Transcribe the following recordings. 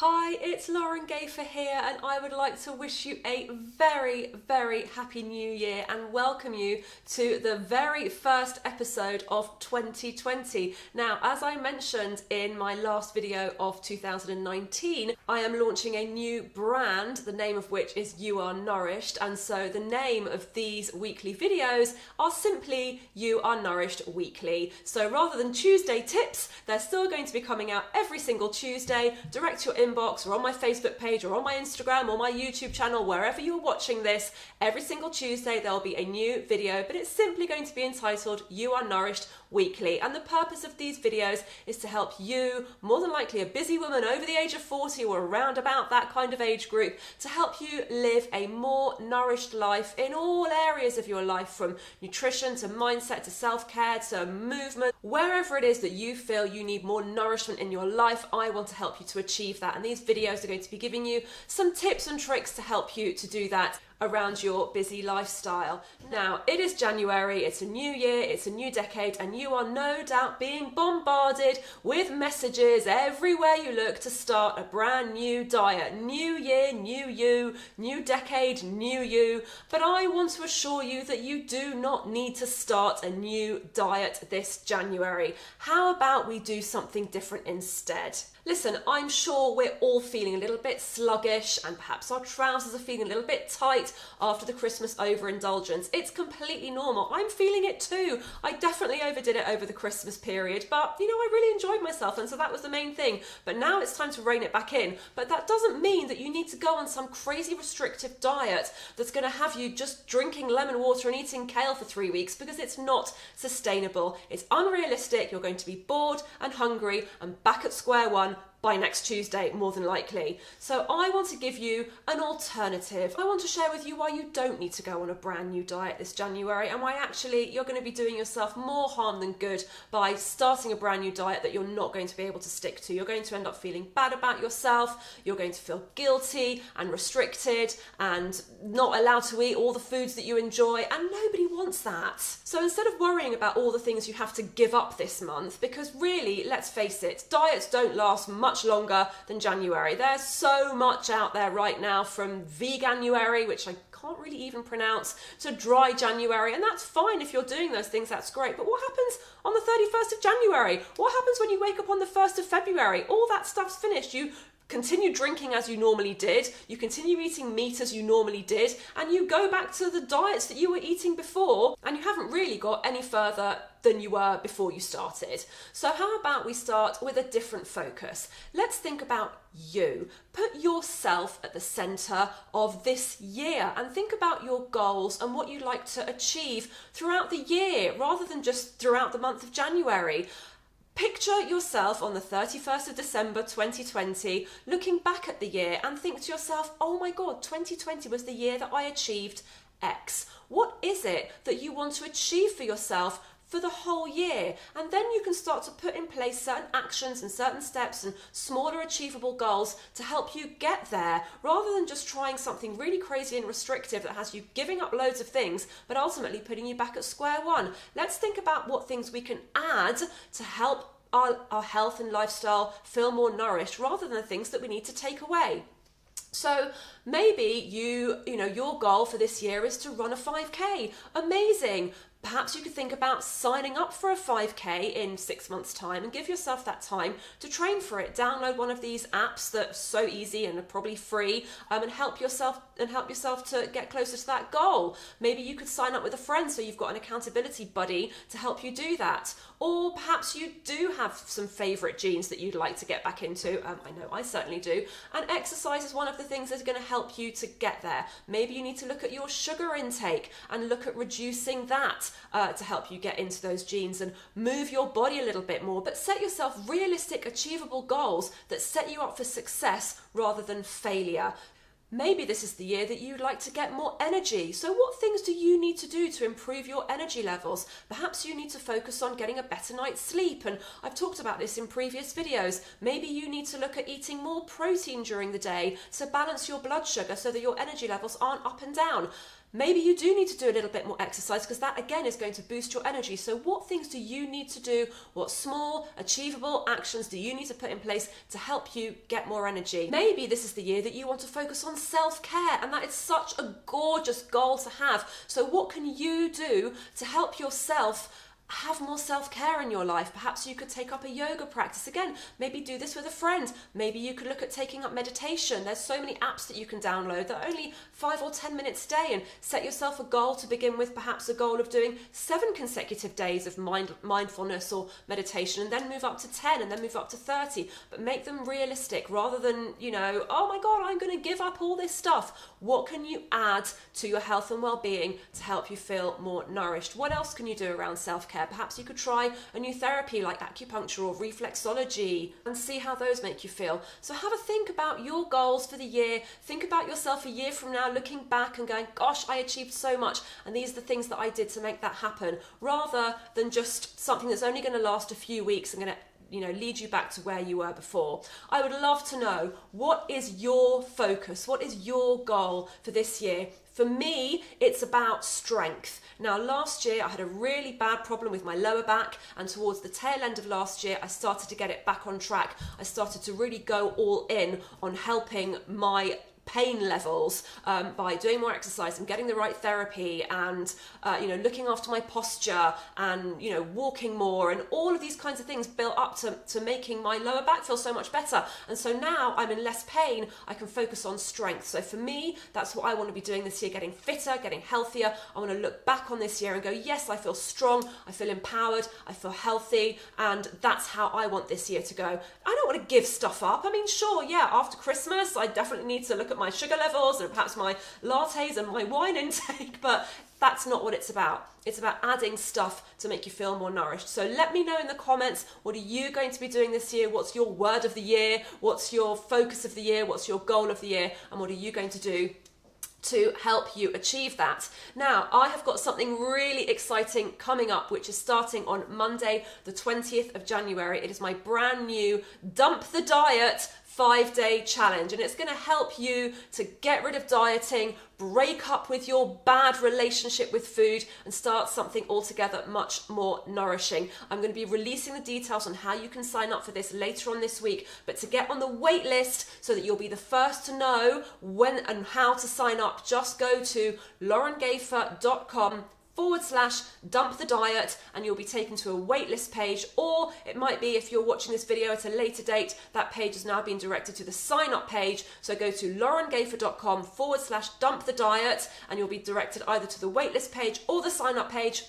Hi, it's Lauren Gafer here, and I would like to wish you a very, very happy new year and welcome you to the very first episode of 2020. Now, as I mentioned in my last video of 2019, I am launching a new brand, the name of which is You Are Nourished, and so the name of these weekly videos are simply You Are Nourished Weekly. So rather than Tuesday tips, they're still going to be coming out every single Tuesday, direct to your inbox or on my Facebook page or on my Instagram or my YouTube channel, wherever you're watching this. Every single Tuesday there'll be a new video, but it's simply going to be entitled You Are Nourished Weekly. And the purpose of these videos is to help you, more than likely a busy woman over the age of 40 or around about that kind of age group, to help you live a more nourished life in all areas of your life, from nutrition to mindset to self-care to movement. Wherever it is that you feel you need more nourishment in your life, I want to help you to achieve that. And these videos are going to be giving you some tips and tricks to help you to do that around your busy lifestyle. Now, it is January, it's a new year, it's a new decade, and you are no doubt being bombarded with messages everywhere you look to start a brand new diet. New year, new you, new decade, new you. But I want to assure you that you do not need to start a new diet this January. How about we do something different instead? Listen, I'm sure we're all feeling a little bit sluggish, and perhaps our trousers are feeling a little bit tight after the Christmas overindulgence. It's completely normal. I'm feeling it too. I definitely overdid it over the Christmas period, but you know, I really enjoyed myself, and so that was the main thing. But now it's time to rein it back in. But that doesn't mean that you need to go on some crazy restrictive diet that's going to have you just drinking lemon water and eating kale for 3 weeks, because it's not sustainable. It's unrealistic. You're going to be bored and hungry and back at square one by next Tuesday, more than likely. So I want to give you an alternative. I want to share with you why you don't need to go on a brand new diet this January, and why actually you're going to be doing yourself more harm than good by starting a brand new diet that you're not going to be able to stick to. You're going to end up feeling bad about yourself, you're going to feel guilty and restricted and not allowed to eat all the foods that you enjoy, and nobody wants that. So instead of worrying about all the things you have to give up this month, because really, let's face it, diets don't last much longer than January. There's so much out there right now, from veganuary, which I can't really even pronounce, to dry January, and that's fine if you're doing those things, that's great. But what happens on the 31st of January? What happens when you wake up on the 1st of February? All that stuff's finished. You continue drinking as you normally did, you continue eating meat as you normally did, and you go back to the diets that you were eating before, and you haven't really got any further than you were before you started. So how about we start with a different focus? Let's think about you. Put yourself at the center of this year and think about your goals and what you'd like to achieve throughout the year, rather than just throughout the month of January. Picture yourself on the 31st of December 2020, looking back at the year, and think to yourself, oh my God, 2020 was the year that I achieved X. What is it that you want to achieve for yourself for the whole year? And then you can start to put in place certain actions and certain steps and smaller achievable goals to help you get there, rather than just trying something really crazy and restrictive that has you giving up loads of things but ultimately putting you back at square one. Let's think about what things we can add to help our health and lifestyle feel more nourished, rather than the things that we need to take away. So maybe your goal for this year is to run a 5K. Amazing. Perhaps you could think about signing up for a 5K in 6 months' time and give yourself that time to train for it. Download one of these apps that's so easy and are probably free, and help yourself to get closer to that goal. Maybe you could sign up with a friend so you've got an accountability buddy to help you do that. Or perhaps you do have some favourite genes that you'd like to get back into. I know I certainly do. And exercise is one of the things that's going to help you to get there. Maybe you need to look at your sugar intake and look at reducing that to help you get into those genes and move your body a little bit more. But set yourself realistic, achievable goals that set you up for success rather than failure. Maybe this is the year that you'd like to get more energy. So what things do you need to do to improve your energy levels? Perhaps you need to focus on getting a better night's sleep, and I've talked about this in previous videos. Maybe you need to look at eating more protein during the day to balance your blood sugar so that your energy levels aren't up and down. Maybe you do need to do a little bit more exercise because that again is going to boost your energy. So what things do you need to do? What small, achievable actions do you need to put in place to help you get more energy? Maybe this is the year that you want to focus on self-care, and that is such a gorgeous goal to have. So what can you do to help yourself have more self-care in your life? Perhaps you could take up a yoga practice. Again, maybe do this with a friend. Maybe you could look at taking up meditation. There's so many apps that you can download that are only 5 or 10 minutes a day, and set yourself a goal to begin with, perhaps a goal of doing 7 consecutive days of mindfulness or meditation, and then move up to 10 and then move up to 30, but make them realistic rather than, oh my God, I'm going to give up all this stuff. What can you add to your health and well-being to help you feel more nourished? What else can you do around self-care? Perhaps you could try a new therapy like acupuncture or reflexology and see how those make you feel. So have a think about your goals for the year. Think about yourself a year from now, looking back and going, gosh, I achieved so much, and these are the things that I did to make that happen, rather than just something that's only going to last a few weeks and going to lead you back to where you were before. I would love to know, what is your focus? What is your goal for this year? For me, it's about strength. Now, last year I had a really bad problem with my lower back, and towards the tail end of last year, I started to get it back on track. I started to really go all in on helping my pain levels by doing more exercise and getting the right therapy and looking after my posture and walking more, and all of these kinds of things built up to making my lower back feel so much better. And so now I'm in less pain, I can focus on strength. So for me, that's what I want to be doing this year, getting fitter, getting healthier. I want to look back on this year and go, yes, I feel strong, I feel empowered, I feel healthy, and that's how I want this year to go. I don't want to give stuff up. I mean, sure, yeah, after Christmas I definitely need to look at my sugar levels and perhaps my lattes and my wine intake, but that's not what it's about. It's about adding stuff to make you feel more nourished. So let me know in the comments, what are you going to be doing this year? What's your word of the year? What's your focus of the year? What's your goal of the year? And what are you going to do to help you achieve that? Now, I have got something really exciting coming up, which is starting on Monday, the 20th of January. It is my brand new Dump the Diet 5-day challenge, and it's going to help you to get rid of dieting, break up with your bad relationship with food, and start something altogether much more nourishing. I'm going to be releasing the details on how you can sign up for this later on this week, but to get on the wait list so that you'll be the first to know when and how to sign up, just go to laurengafer.com/dump the diet, and you'll be taken to a waitlist page. Or it might be, if you're watching this video at a later date, that page has now been directed to the sign up page. So go to laurengafer.com/dump the diet, and you'll be directed either to the waitlist page or the sign up page,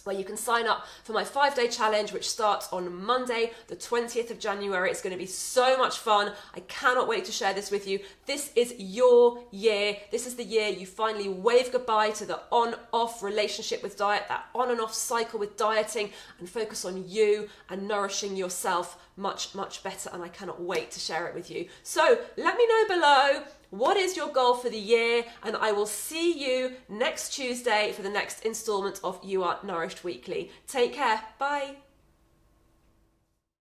where you can sign up for my 5-day challenge, which starts on Monday, the 20th of January. It's going to be so much fun. I cannot wait to share this with you. This is your year. This is the year you finally wave goodbye to the on-off relationship with diet, that on and off cycle with dieting, and focus on you and nourishing yourself much, much better. And I cannot wait to share it with you. So let me know below, what is your goal for the year? And I will see you next Tuesday for the next installment of You Are Nourished Weekly. Take care. Bye.